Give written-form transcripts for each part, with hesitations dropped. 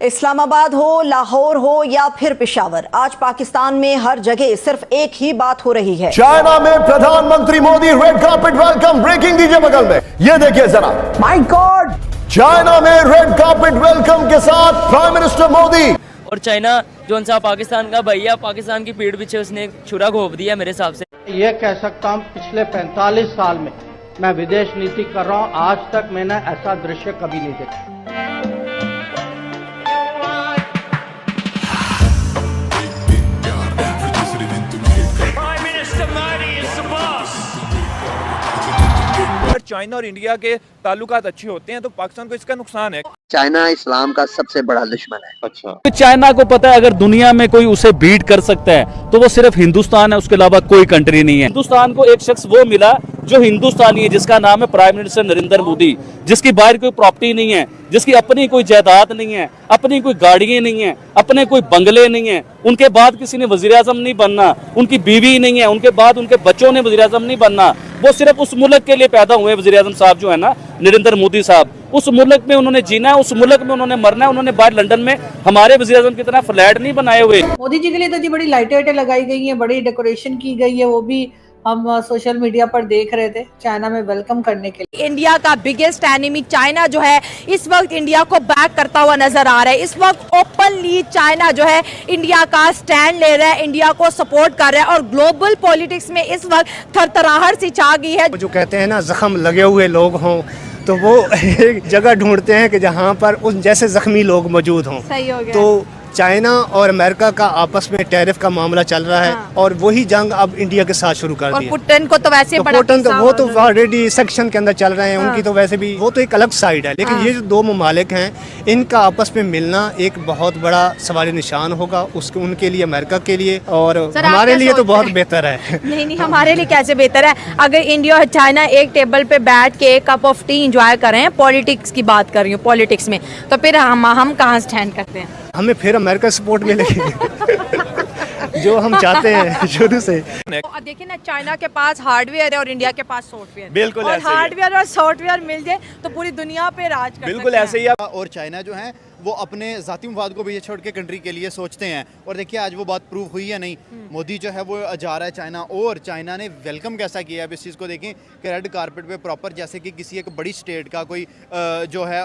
इस्लामाबाद हो, लाहौर हो या फिर पेशावर, आज पाकिस्तान में हर जगह सिर्फ एक ही बात हो रही है। चाइना में प्रधानमंत्री Modi red carpet welcome, breaking दीजिए बगल में, ये देखिए जरा, माय गॉड, चाइना में रेड कार्पेट वेलकम के साथ प्राइम मिनिस्टर मोदी। और चाइना जो सा पाकिस्तान का भैया, पाकिस्तान की पीठ पीछे उसने छुरा घोंप दिया मेरे हिसाब से। ये कह सकता हूँ पिछले 45 साल में मैं विदेश नीति कर रहा हूँ, आज तक मैंने ऐसा दृश्य कभी नहीं देखा। अगर चाइना और इंडिया के ताल्लुकात अच्छे होते हैं तो पाकिस्तान को इसका नुकसान है। चाइना इस्लाम का सबसे बड़ा दुश्मन है। अच्छा, चाइना को पता है अगर दुनिया में कोई उसे बीट कर सकता है तो वो सिर्फ हिंदुस्तान है, उसके अलावा कोई कंट्री नहीं है। हिंदुस्तान को एक शख्स वो मिला जो हिंदुस्तानी है, जिसका नाम है प्राइम मिनिस्टर नरेंद्र मोदी, जिसकी बाहर कोई प्रॉपर्टी नहीं है, जिसकी अपनी कोई जायदाद नहीं है, अपनी कोई गाड़ियां नहीं है, अपने कोई बंगले नहीं है, उनके बाद किसी ने वजीर आजम नहीं बनना, उनकी बीवी नहीं है, उनके बाद उनके बच्चों ने वजीर आजम नहीं बनना, वो सिर्फ उस मुल्क के लिए पैदा हुए वजीर आजम साहब जो है ना, नरेंद्र मोदी साहब, उस मुल्क में उन्होंने जीना है, उस मुल्क में उन्होंने मरना है। उन्होंने बाहर लंदन में हमारे वजीर आजम की तरह फ्लैट नहीं बनाए हुए। मोदी जी के लिए तो जी बड़ी लाइटें लगाई गई हैं, बड़ी डेकोरेशन की गई है, वो भी हम सोशल मीडिया पर देख रहे थे चाइना में वेलकम करने के लिए। इंडिया का बिगेस्ट एनिमी चाइना जो है इस वक्त इंडिया को बैक करता हुआ नजर आ रहा है। इस वक्त ओपनली चाइना जो है इंडिया का स्टैंड ले रहा है, इंडिया को सपोर्ट कर रहा है और ग्लोबल पॉलिटिक्स में इस वक्त थरथराहट सी छा गई है। जो कहते हैं ना जख्म लगे हुए लोग हों तो वो एक जगह ढूंढते हैं कि जहाँ पर उन जैसे जख्मी लोग मौजूद हों। सही हो गया। तो चाइना और अमेरिका का आपस में टैरिफ का मामला चल रहा है, हाँ। और वही जंग अब इंडिया के साथ शुरू कर दी है। पुतिन को तो वैसे तो बड़ा पुतिन तो वो तो गुस्सा ऑलरेडी सेक्शन के अंदर चल रहे हैं, हाँ। उनकी तो वैसे भी वो तो एक अलग साइड है, लेकिन हाँ। ये जो दो ममालिक हैं इनका आपस में मिलना एक बहुत बड़ा सवाल निशान होगा उसके उनके लिए, अमेरिका के लिए, और हमारे लिए तो बहुत बेहतर है। नहीं नहीं, हमारे लिए कैसे बेहतर है? अगर इंडिया और चाइना एक टेबल पे बैठ के एक कप ऑफ टी एंजॉय करें, पॉलिटिक्स की बात कर रही हूँ, पॉलिटिक्स में, तो फिर हम कहाँ स्टैंड करते हैं? हमें फिर अमेरिका सपोर्ट मिलेगी जो हम चाहते हैं शुरू से। अब देखिए ना, चाइना के पास हार्डवेयर है और इंडिया के पास सॉफ्टवेयर। बिल्कुल और ऐसे ही है। हार्डवेयर और सॉफ्टवेयर मिल जाए तो पूरी दुनिया पे राज कर बिल्कुल सकते ऐसे हैं। ही है। और चाइना जो है वो अपने ज़ाती मफाद को भी छोड़ के कंट्री के लिए सोचते हैं, और देखिए आज वो बात प्रूव हुई है नहीं। मोदी जो है वो जा रहा है चाइना, और चाइना ने वेलकम कैसा किया है अब इस चीज़ को देखें कि रेड कारपेट पे प्रॉपर जैसे कि किसी एक बड़ी स्टेट का कोई जो है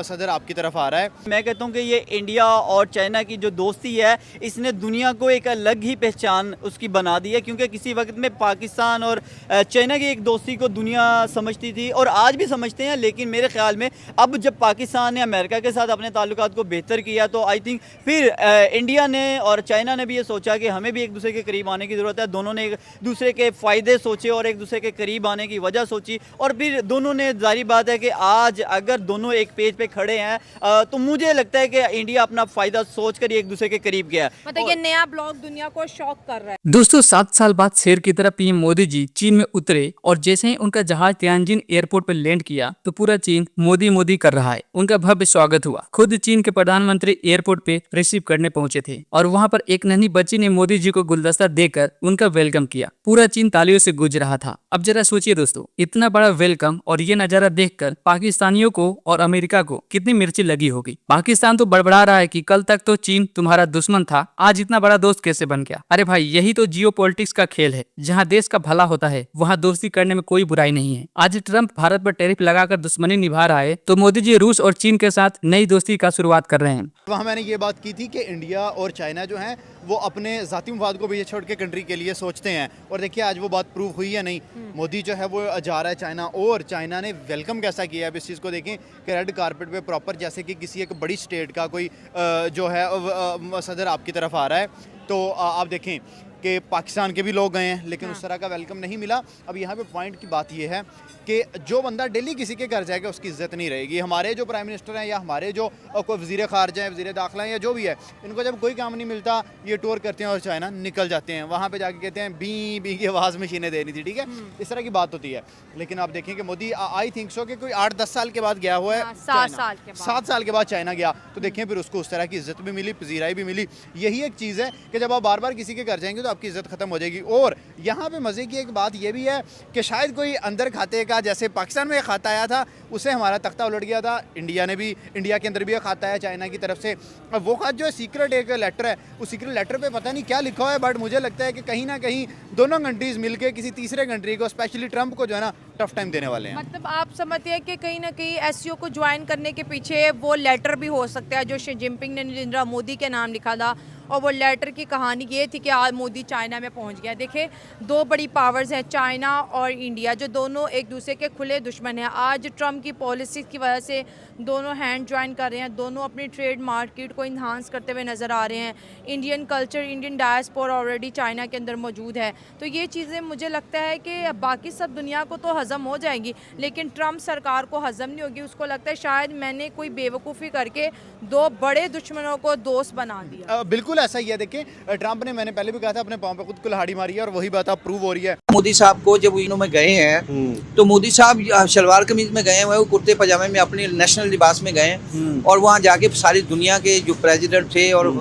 सदर आपकी तरफ आ रहा है। मैं कहता हूँ कि ये इंडिया और चाइना की जो दोस्ती है इसने दुनिया को एक अलग ही पहचान उसकी बना दी है, क्योंकि किसी वक्त में पाकिस्तान और चाइना की एक दोस्ती को दुनिया समझती थी और आज भी समझते हैं, लेकिन मेरे ख्याल में अब जब पाकिस्तान ने अमेरिका के साथ अपने ताल्लुकात को बेहतर किया तो आई थिंक फिर इंडिया ने और चाइना ने भी ये सोचा कि हमें भी एक दूसरे के करीब आने की ज़रूरत है। दोनों ने एक दूसरे के फ़ायदे सोचे और एक दूसरे के करीब आने की वजह सोची, और फिर दोनों ने, जारी बात है कि आज अगर दोनों एक पेज पे खड़े हैं तो मुझे लगता है कि इंडिया अपना फ़ायदा सोच कर एक दूसरे के करीब गया। मतलब ये नया ब्लॉग दुनिया को शॉक कर रहा है। दोस्तों 7 साल बाद शेर की तरह पीएम मोदी जी चीन में उतरे और जैसे ही उनका जहाज तियानजिन एयरपोर्ट पर लैंड किया तो पूरा चीन मोदी मोदी कर रहा है। उनका भव्य स्वागत हुआ। खुद चीन के प्रधानमंत्री एयरपोर्ट पे रिसीव करने पहुंचे थे और वहां पर एक नन्ही बच्ची ने मोदी जी को गुलदस्ता देकर उनका वेलकम किया। पूरा चीन तालियों से गूंज रहा था। अब जरा सोचिए दोस्तों, इतना बड़ा वेलकम और ये नजारा देखकर पाकिस्तानियों को और अमेरिका को कितनी मिर्ची लगी होगी। पाकिस्तान तो बड़बड़ा रहा है कि कल तक तो चीन तुम्हारा दुश्मन था, आज इतना बड़ा दोस्त कैसे बन गया? अरे भाई, यही तो जियोपॉलिटिक्स का खेल है। जहाँ देश का भला होता है वहाँ दोस्ती करने में कोई बुराई नहीं है। आज ट्रंप भारत पर टैरिफ लगाकर दुश्मनी निभा रहा है तो मोदी जी रूस और चीन के साथ नई दोस्ती का शुरुआत कर रहे हैं। वहाँ मैंने ये बात की थी कि इंडिया और चाइना जो है वो अपने ज़ाती मफाद को भी छोड़ के कंट्री के लिए सोचते हैं, और देखिए आज वो बात प्रूव हुई है नहीं। मोदी जो है वो जा रहा है चाइना, और चाइना ने वेलकम कैसा किया है अब इस चीज़ को देखें कि रेड कारपेट पे प्रॉपर जैसे कि किसी एक बड़ी स्टेट का कोई जो है सदर आपकी तरफ आ रहा है। तो आप देखें कि पाकिस्तान के भी लोग गए हैं, लेकिन उस तरह का वेलकम नहीं मिला। अब यहाँ पे पॉइंट की बात ये है कि जो बंदा दिल्ली किसी के घर जाएगा उसकी इज्जत नहीं रहेगी। हमारे जो प्राइम मिनिस्टर हैं या हमारे जो कोई वज़ीर ख़ारजा हैं, वज़ीर दाखिला हैं या जो भी है, इनको जब कोई काम नहीं मिलता ये टूर करते हैं और चाइना निकल जाते हैं। वहाँ पे जाके कहते हैं बी बी की आवाज़ मशीनें देनी थी, ठीक है, इस तरह की बात होती है। लेकिन आप देखें कि मोदी आई थिंक सो कि कोई 8-10 साल के बाद गया हुआ है, 7 साल के बाद चाइना गया, तो देखें फिर उसको उस तरह की इज्जत भी मिली, पजीराई भी मिली। यही एक चीज़ है कि जब आप बार बार किसी के घर जाएंगे तो आपकी इज्जत खत्म हो जाएगी। और यहाँ पे मज़े की एक बात ये भी है कि शायद कोई अंदर खाते का, जैसे पाकिस्तान में एक खाता आया था उसे हमारा तख्ता उलट गया था, इंडिया के अंदर भी एक खाता आया चाइना की तरफ से। अब वो खात जो है सीक्रेट एक लेटर है, उस सीक्रेट लेटर पे पता नहीं क्या लिखा हुआ है, बट मुझे लगता है कि कहीं ना कहीं दोनों कंट्रीज मिलके किसी तीसरे कंट्री को, स्पेशली ट्रंप को जो है ना टफ टाइम देने वाले हैं। मतलब आप समझते हैं कि कहीं ना कहीं एससीओ को ज्वाइन करने के पीछे वो लेटर भी हो सकता है जो शी जिनपिंग ने नरेंद्र मोदी के नाम लिखा था, और वो लेटर की कहानी ये थी कि आज मोदी चाइना में पहुंच गया। देखिए, दो बड़ी पावर्स हैं चाइना और इंडिया, जो दोनों एक दूसरे के खुले दुश्मन हैं। आज ट्रंप की पॉलिसी की वजह से दोनों हैंड ज्वाइन कर रहे हैं, दोनों अपनी ट्रेड मार्केट को इन्हांस करते हुए नज़र आ रहे हैं। Indian culture, Indian diaspora already China के अंदर मौजूद है। तो ये चीज़ें मुझे लगता है कि बाकी सब दुनिया को तो हज़म हो जाएंगी, लेकिन ट्रंप सरकार को हज़म नहीं होगी। उसको लगता है शायद मैंने कोई बेवकूफ़ी करके दो बड़े दुश्मनों को दोस्त बना दिया। बिल्कुल ऐसा ही है। देखिए, ट्रंप ने, मैंने पहले भी कहा था, अपने पाँव पे खुद कुल्हाड़ी मारी है और वही बात अब प्रूव हो रही है। मोदी साहब को जब इन्हों में गए हैं तो मोदी साहब शलवार कमीज में गए हुए, वो कुर्ते पजामे में अपने नेशनल लिबास में गए और वहाँ जाके सारी दुनिया के जो प्रेसिडेंट थे और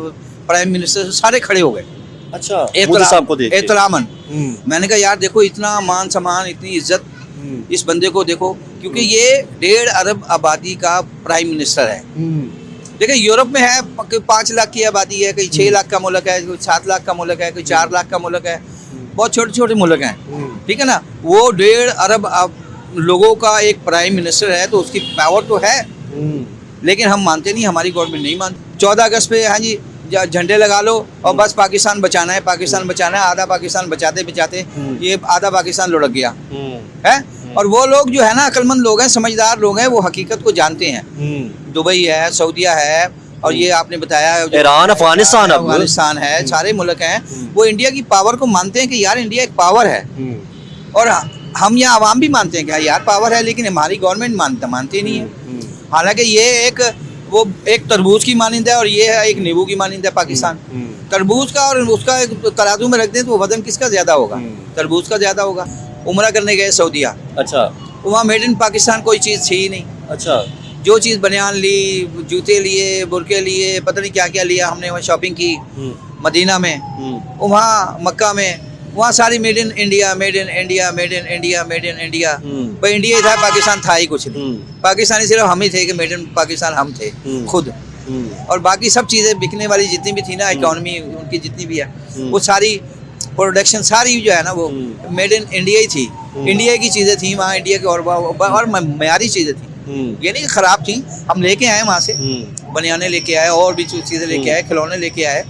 प्राइम मिनिस्टर सारे खड़े हो गए। अच्छा, मोदी साहब को देख के एहतरामन। मैंने कहा यार देखो, इतना मान सम्मान, इतनी इज्जत इस बंदे को देखो, क्योंकि ये 1.5 अरब आबादी का प्राइम मिनिस्टर है। देखिए, यूरोप में है 5 लाख की आबादी है, कहीं 6 लाख का मुल्क है, कोई 7 लाख का मुल्क है, कोई 4 लाख का मुल्क है, बहुत छोटे छोटे मुल्क हैं, ठीक है ना। वो 1.5 अरब लोगों का एक प्राइम मिनिस्टर है, तो उसकी पावर तो है, लेकिन हम मानते नहीं, हमारी गवर्नमेंट नहीं मानती। 14 अगस्त पे हाँ जी झंडे लगा लो और बस पाकिस्तान बचाना है, पाकिस्तान बचाना है। आधा पाकिस्तान बचाते बचाते ये आधा पाकिस्तान लुढ़क गया है। और वो लोग जो है ना, अक्लमंद लोग हैं, समझदार लोग हैं, वो हकीकत को जानते हैं। दुबई है, सऊदीया है, और ये आपने बताया ईरान, अफगानिस्तान है, सारे मुल्क हैं, वो इंडिया की पावर को मानते हैं कि यार इंडिया एक पावर है। और हम यहाँ आवाम भी मानते हैं कि यार पावर है, लेकिन हमारी गवर्नमेंट मानती नहीं है। हालांकि ये एक तरबूज की मानिंद है और ये है एक नींबू की मानिंद है पाकिस्तान। तरबूज का और उसका तराजू में रख दें तो वजन किसका ज्यादा होगा? तरबूज का ज्यादा होगा। उम्रा करने गए सऊदीया, अच्छा, वहाँ मेड इन पाकिस्तान कोई चीज़ थी ही नहीं। अच्छा, जो चीज़ बनियान ली, जूते लिए, बुरके लिए, पता नहीं क्या क्या लिया हमने, वहाँ शॉपिंग की मदीना में, वहाँ मक्का में, वहाँ सारी made in India, made in India, made in India, made in India. भाई इंडिया ही था, पाकिस्तान था ही कुछ नहीं। पाकिस्तानी सिर्फ हम ही थे कि मेड इन पाकिस्तान हम थे खुद, और बाकी सब चीज़ें बिकने वाली जितनी भी थी ना, इकोनॉमी उनकी जितनी भी है, वो सारी प्रोडक्शन सारी जो है ना वो मेड इन इंडिया ही थी। इंडिया की चीज़ें थी वहाँ, इंडिया की और मयारी चीज़ें थी, ये नहीं खराब थी। हम लेके आए वहाँ से, बनियाने लेके आए, और भी चीज़ें लेके आए, खिलौने लेके आए,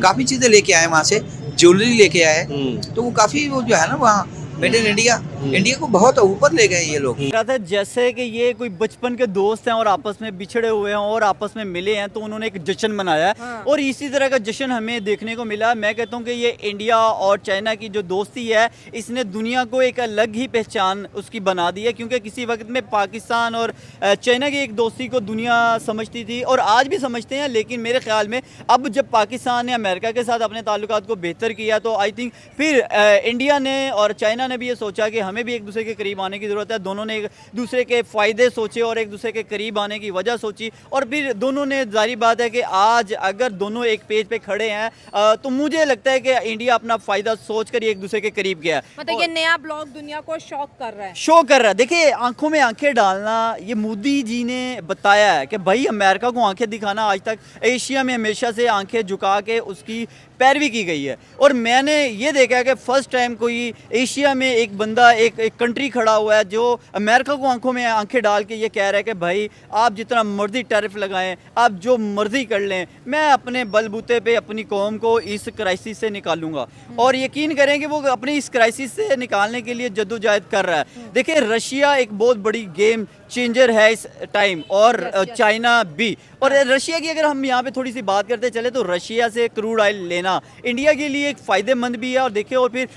काफ़ी चीज़ें लेके आए वहाँ से, ज्वेलरी लेके आए, तो वो काफ़ी वो जो है ना वहाँ मेड इन इंडिया को बहुत ऊपर ले गए ये लोग। जैसे कि ये कोई बचपन के दोस्त हैं और आपस में बिछड़े हुए हैं और आपस में मिले हैं, तो उन्होंने एक जश्न मनाया है। हाँ। और इसी तरह का जश्न हमें देखने को मिला। मैं कहता हूँ कि ये इंडिया और चाइना की जो दोस्ती है, इसने दुनिया को एक अलग ही पहचान उसकी बना दी है, क्योंकि किसी वक्त में पाकिस्तान और चाइना की एक दोस्ती को दुनिया समझती थी और आज भी समझते हैं, लेकिन मेरे ख्याल में अब जब पाकिस्तान ने अमेरिका के साथ अपने ताल्लुकात को बेहतर किया, तो आई थिंक फिर इंडिया ने और चाइना ने भी ये सोचा कि हमें भी एक दूसरे के करीब आने की ज़रूरत है। दोनों ने एक दूसरे के फ़ायदे सोचे और एक दूसरे के करीब आने की वजह सोची, और फिर दोनों ने, जारी बात है कि आज अगर दोनों एक पेज पे खड़े हैं, तो मुझे लगता है कि इंडिया अपना फ़ायदा सोच कर एक दूसरे के करीब गया। मतलब ये नया ब्लॉग दुनिया को शॉक कर रहा है, देखिए, आंखों में आंखें डालना, ये मोदी जी ने बताया है कि भाई अमेरिका को आंखें दिखाना, आज तक एशिया में हमेशा से आंखें झुका के उसकी पैरवी की गई है। और मैंने ये देखा है कि फर्स्ट टाइम कोई एशिया में एक बंदा, एक कंट्री खड़ा हुआ है जो अमेरिका को आंखों में आंखें डाल के ये कह रहा है कि भाई आप जितना मर्जी टैरिफ लगाएं, आप जो मर्जी कर लें, मैं अपने बलबूते पे अपनी कौम को इस क्राइसिस से निकालूंगा। और यकीन करें कि वो अपनी इस क्राइसिस से निकालने के लिए जद्दोजहद कर रहा है। देखिए, रशिया एक बहुत बड़ी गेम चेंजर है इस टाइम, और चाइना भी। और रशिया की अगर हम यहाँ पे थोड़ी सी बात करते चले, तो रशिया से क्रूड ऑयल लेना इंडिया के लिए एक फ़ायदेमंद भी है। और देखिए, और फिर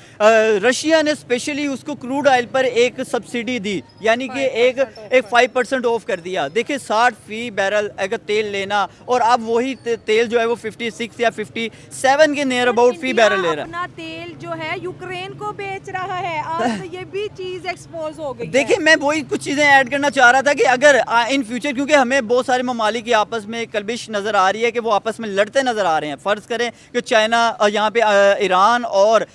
रशिया ने स्पेशली उसको क्रूड ऑयल पर एक सब्सिडी दी, यानी कि एक 5% ऑफ कर दिया। देखिए, 60 फी बैरल अगर तेल लेना, और अब वही तेल जो है वो 56 या 57 के नियर अबाउट फी बैरल ले रहा है। अपना तेल जो है यूक्रेन को बेच रहा है, आज तो ये भी चीज़ एक्सपोज हो गई। देखिए, मैं वही कुछ चीज़ें ऐड करना चाह रहा था कि अगर इन फ्यूचर, क्योंकि हमें बहुत सारे ममालिक की आपस में कलबिश नज़र आ रही है कि वो आपस में लड़ते नज़र आ रहे हैं। फ़र्ज़ करें कि चाइना यहाँ पे ईरान और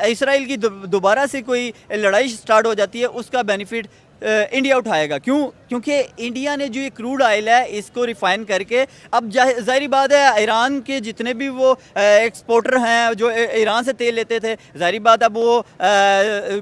इसराइल की दोबारा से कोई लड़ाई स्टार्ट हो जाती है, उसका बेनिफिट इंडिया उठाएगा। क्यों? क्योंकि इंडिया ने जो ये क्रूड ऑयल है इसको रिफ़ाइन करके, अब ज़ाहिर बात है ईरान के जितने भी वो एक्सपोर्टर हैं जो ईरान से तेल लेते थे, ज़ाहिर बात अब वो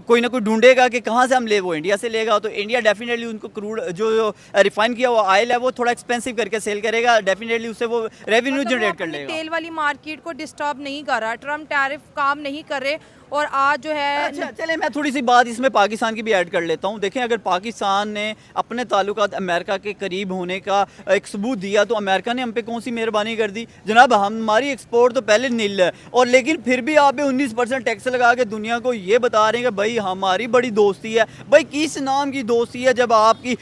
कोई ना कोई ढूंढेगा कि कहाँ से हम ले, वो इंडिया से लेगा। तो इंडिया डेफिनेटली उनको क्रूड जो रिफ़ाइन किया हुआ ऑयल है वो थोड़ा एक्सपेंसिव करके सेल करेगा, डेफिनेटली उससे वो रेवेन्यू जनरेट कर लेगा। तेल वाली मार्केट को डिस्टर्ब नहीं कर रहा, ट्रम्प टैरिफ काम नहीं कर रहे। और आज जो है, अच्छा चले मैं थोड़ी सी बात इसमें पाकिस्तान की भी ऐड कर लेता हूँ। देखें, अगर पाकिस्तान ने अपने ताल्लुकात अमेरिका के करीब होने का एक सबूत दिया तो अमेरिका ने हम पे कौन सी मेहरबानी कर दी? जनाब, हमारी एक्सपोर्ट तो पहले नील है, और लेकिन फिर भी आप 19% टैक्स लगा के दुनिया को ये बता रहे हैं कि भाई हमारी बड़ी दोस्ती है। भाई किस नाम की दोस्ती है जब आपकी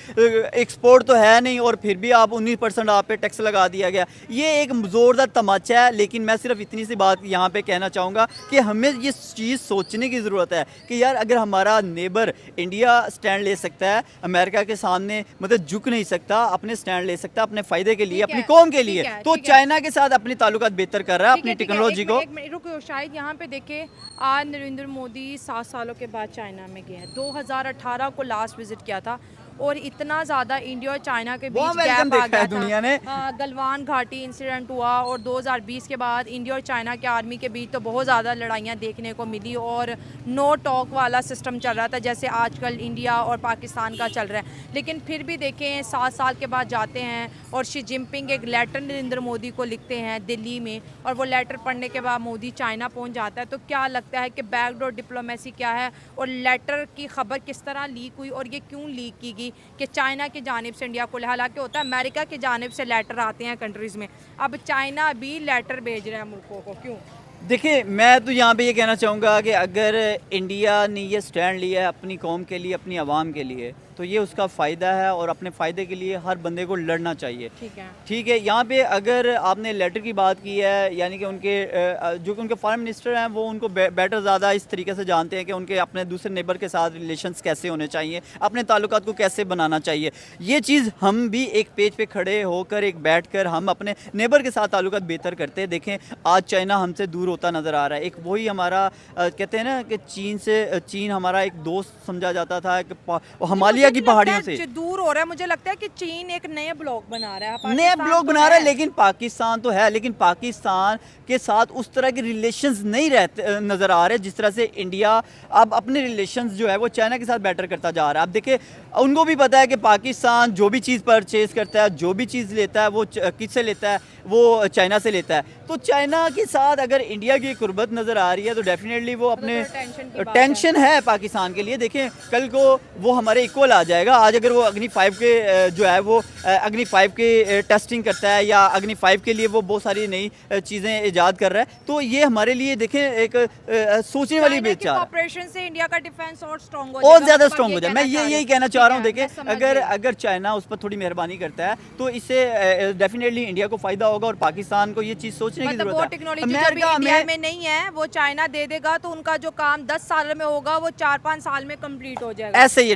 एक्सपोर्ट तो है नहीं और फिर भी आप 19% आप पे टैक्स लगा दिया गया? ये एक ज़ोरदार तमाचा है। लेकिन मैं सिर्फ इतनी सी बात यहाँ पे कहना चाहूँगा कि हमें ये चीज़ सोचने की ज़रूरत है कि यार अगर हमारा नेबर इंडिया स्टैंड ले सकता है, अमेरिका के सामने मतलब झुक नहीं सकता, अपने स्टैंड ले सकता अपने फ़ायदे के लिए, अपनी कौम के लिए, तो चाइना के साथ अपनी ताल्लुकात बेहतर कर रहा है अपनी टेक्नोलॉजी को। रुको शायद यहाँ पे देखे, आज नरेंद्र मोदी 7 सालों के बाद चाइना में गए हैं। 2018 को लास्ट विजिट किया था और इतना ज़्यादा इंडिया और चाइना के बीच गैप आ गया दुनिया ने। गलवान घाटी इंसिडेंट हुआ और 2020 के बाद इंडिया और चाइना के आर्मी के बीच तो बहुत ज़्यादा लड़ाइयाँ देखने को मिली और नो टॉक वाला सिस्टम चल रहा था जैसे आजकल इंडिया और पाकिस्तान का चल रहा है। लेकिन फिर भी देखें, 7 साल के बाद जाते हैं और शी जिनपिंग एक लेटर नरेंद्र मोदी को लिखते हैं दिल्ली में, और वो लेटर पढ़ने के बाद मोदी चाइना पहुँच जाता है। तो क्या लगता है कि बैकडोर डिप्लोमेसी क्या है और लेटर की खबर किस तरह लीक हुई और ये क्यों लीक की गई कि चाइना की जानिब से इंडिया को, हालांकि होता है अमेरिका की जानिब से लेटर आते हैं कंट्रीज़ में, अब चाइना भी लेटर भेज रहा है मुल्कों को, क्यों? देखिए, मैं तो यहाँ पे ये कहना चाहूँगा कि अगर इंडिया ने ये स्टैंड लिया है अपनी कौम के लिए, अपनी आवाम के लिए, तो ये उसका फ़ायदा है और अपने फ़ायदे के लिए हर बंदे को लड़ना चाहिए। ठीक है। यहाँ पे अगर आपने लेटर की बात की है, यानी कि उनके जो कि उनके फॉरेन मिनिस्टर हैं वो उनको बेटर ज़्यादा इस तरीके से जानते हैं कि उनके अपने दूसरे नेबर के साथ रिलेशंस कैसे होने चाहिए, अपने ताल्लुकात को कैसे बनाना चाहिए। ये चीज़ हम भी एक पेज पे खड़े होकर, एक बैठ कर हम अपने नेबर के साथ ताल्लुकात बेहतर करते हैं। देखें, आज चाइना हमसे दूर होता नज़र आ रहा है। एक वही हमारा कहते हैं ना कि चीन हमारा एक दोस्त समझा जाता था कि हिमालय की पहाड़ियों से दूर हो रहा है। मुझे लगता है कि चीन एक नए ब्लॉक बना रहा है, लेकिन पाकिस्तान तो है, लेकिन पाकिस्तान के साथ उस तरह के रिलेशंस नहीं रहते नज़र आ रहे जिस तरह से इंडिया अब अपने रिलेशंस जो है वो चाइना के साथ बेटर करता जा रहा है। अब देखिए, उनको भी पता है कि पाकिस्तान जो भी चीज़ परचेज करता है, जो भी चीज़ लेता है, वो किससे लेता है? वो चाइना से लेता है। तो चाइना के साथ अगर इंडिया की कुर्बत नज़र आ रही है तो डेफिनेटली वो अपने टेंशन है पाकिस्तान के लिए। देखें, कल को वो हमारे इक्वल आ जाएगा। आज अगर वो अग्नि 5 के जो है वो अग्नि 5 के टेस्टिंग करता है या अग्नि 5 के लिए वो बहुत सारी नई चीज़ें ईजाद कर रहा है, तो ये हमारे लिए देखें एक सोचने वाली विचार। ऑपरेशन से इंडिया का डिफेंस और स्ट्रॉन्ग हो जाए, और ज़्यादा स्ट्रॉन्ग हो जाए। मैं यही कहना चाह रहा हूँ। देखें, अगर चाइना उस पर थोड़ी मेहरबानी करता है तो इससे डेफिनेटली इंडिया को फ़ायदा होगा और पाकिस्तान को ये चीज़ सोचने की जरूरत है। टेक्नोलॉजी इंडिया में नहीं है, वो चाइना दे देगा तो उनका जो काम 10 साल में होगा वो 4-5 साल में कंप्लीट हो जाएगा। ऐसे ही है।